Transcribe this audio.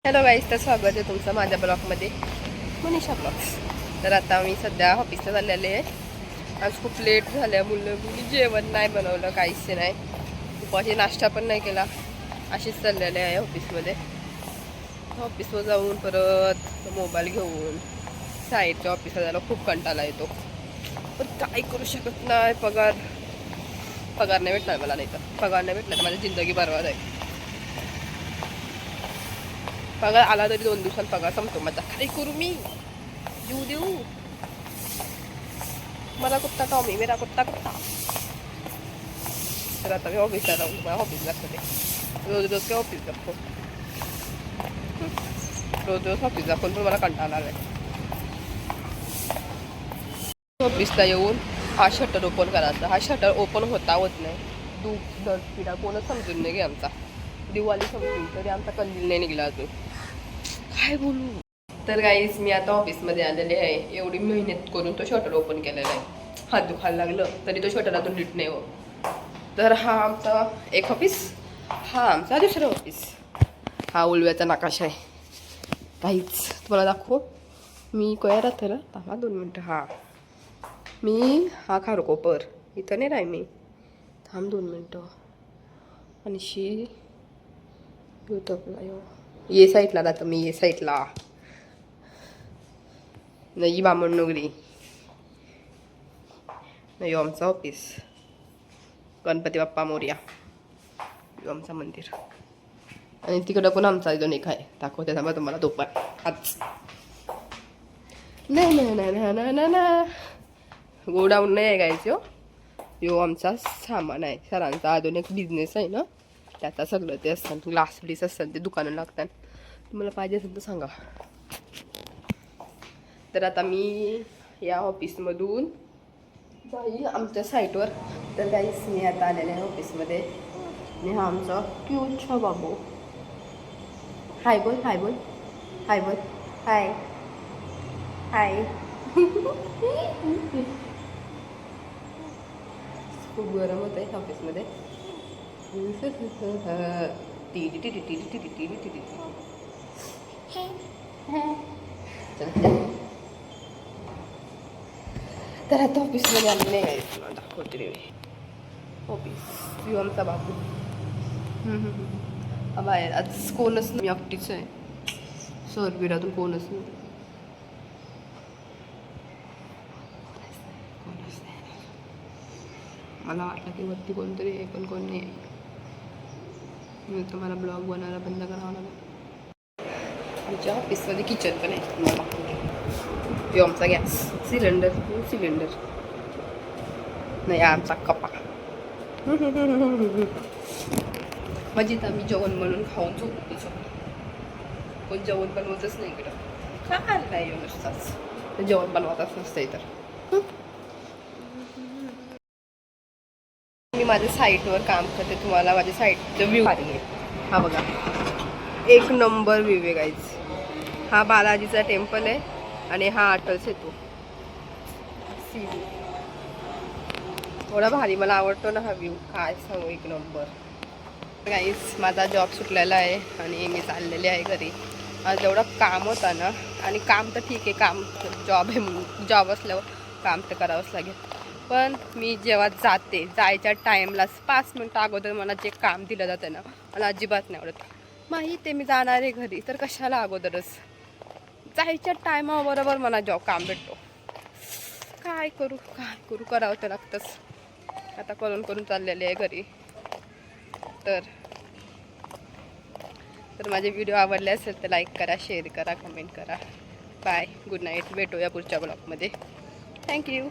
Hello guys, तर स्वागत आहे तुमचं माझ्या ब्लॉगमध्ये, मनीषा ब्लॉग्स. तर आता मी सध्या ऑफिसला चाललेले आहे. आज खूप लेट झाल्यामुळे मी जेवण नाही बनवलं, काहीच नाही. उपाशी नाश्ता पण नाही केला, अशीच चाललेले आहे ऑफिसमध्ये. ऑफिसवर जाऊन परत मोबाईल घेऊन साईडच्या ऑफिसला जायला खूप कंटाळा येतो. पण काय करू शकत नाही. पगार नाही भेटणार मला, नाही तर पगार नाही भेटला तर माझी जिंदगी बरबाद आहे. पगार आला तरी 2 दिवसांत पगार संपतो माझा. काय करू मी? देऊ मला कुत्ता टॉमी, मेरा कुत्ता. तर आता मी ऑफिसला जाऊन मला ऑफिस लागतं. रोज काय ऑफिस जातो, रोज ऑफिस दाखवून पण मला कंटाळा आलाय. ऑफिसला येऊन हा शटर ओपन करायचा, हा शटर ओपन होत नाही. दर पिढा कोणच समजून नाही घे. आमचा दिवाळी संपली तरी आमचा कंदील नाही निघला अजून. काय बोलू? तर गाईस, मी आता ऑफिसमध्ये आलेले आहे. एवढी मेहनत करून तो शटर ओपन केलेला आहे. हात दुखायला लागलं तरी तो शटर अजून नीट नाही हो. तर हा आमचा एक ऑफिस, हा आमचा दुसरा ऑफिस. हा उलव्याचा नकाशा आहे. काहीच तुम्हाला दाखवू मी. काय राहतं थांबा 2 मिनटं. हा खारकोपर इथं नाही राही मी. थांब 2 मिनटं. आणि ये साईडला राहतं मी, ये साईडला नाही. बामण नगरी नाही. आमचं ऑफिस गणपती बाप्पा मोरया, आमचं मंदिर. आणि तिकडं पण आमचा अजून एक आहे, दाखवते थांबा तुम्हाला. तो पण आज नाही गोडाऊन नाही आहे गायचं. यो आमचा सामान आहे सरांचा. अजून एक बिझनेस आहे ना, त्याचा सगळं ते असतात, ग्लास ब्लीस असतात, ते दुकानं लागतात. तुम्हाला पाहिजे असेल तर सांगा. तर आता मी या ऑफिसमधून जाईल आमच्या साईटवर. तर काहीच मी आता आलेले आहे ऑफिसमध्ये. आणि हा आमचा क्यूटचा बाबू. हाय बोल, हाय बोल, हाय बोल, हाय हाय. खूप गरम होत आहे ऑफिसमध्ये. तर आता ऑफिसमध्ये आलेले आहे. दाखवते रे ऑफिस. यू आमचा बाबू. बाहेर आज कोणच नाही, एकटीच आहे. सर बिरातून कोणच नाही. मला वाटलं की वरती कोणतरी आहे, पण कोण नाही आहे. मी तुम्हाला ब्लॉग बनवायला बंद करावा लागेल. आमच्या ऑफिसमध्ये किचन पण आहे, तुम्हाला दाखवते. यो आमचा गॅस सिलेंडर नाही, आमचा कपा. म्हणजे आम्ही जेवण म्हणून खाऊन झोपतो. कोण जेवण बनवतच नाही इकडं. काय नाही नुसताच जेवण बनवतच नसतं इतर. मी माझ्या साईटवर काम करते. तुम्हाला माझ्या साईटचं व्ह्यू आहे. हा बघा, 1 नंबर व्ह्यू आहे गाईज. हा बालाजीचा टेम्पल आहे आणि हा अटल सेतू. थोडा भारी मला आवडतो ना हा व्ह्यू. काय सांगू, 1 नंबर. गाईज, माझा जॉब सुटलेला आहे आणि मी चाललेले आहे घरी. आज एवढं काम होतं ना, आणि काम तर ठीक आहे, काम जॉब आहे, जॉब असल्यावर काम तर करावंच लागेल. पण मी जेव्हा जायच्या टाईमलाच 5 मिनटं अगोदर मला जे काम दिलं जातं ना, मला अजिबात नाही आवडत. माहीत आहे मी जाणार आहे घरी, तर कशाला अगोदरच जायच्या टायमाबरोबर मला जॉब काम भेटतो. काय करू करावं तर लागतंच. आता करून चाललेले आहे घरी. तर माझे व्हिडिओ आवडले असेल तर लाईक करा, शेअर करा, कमेंट करा. Bye, good night. भेटूया पुढच्या ब्लॉगमध्ये. थँक्यू.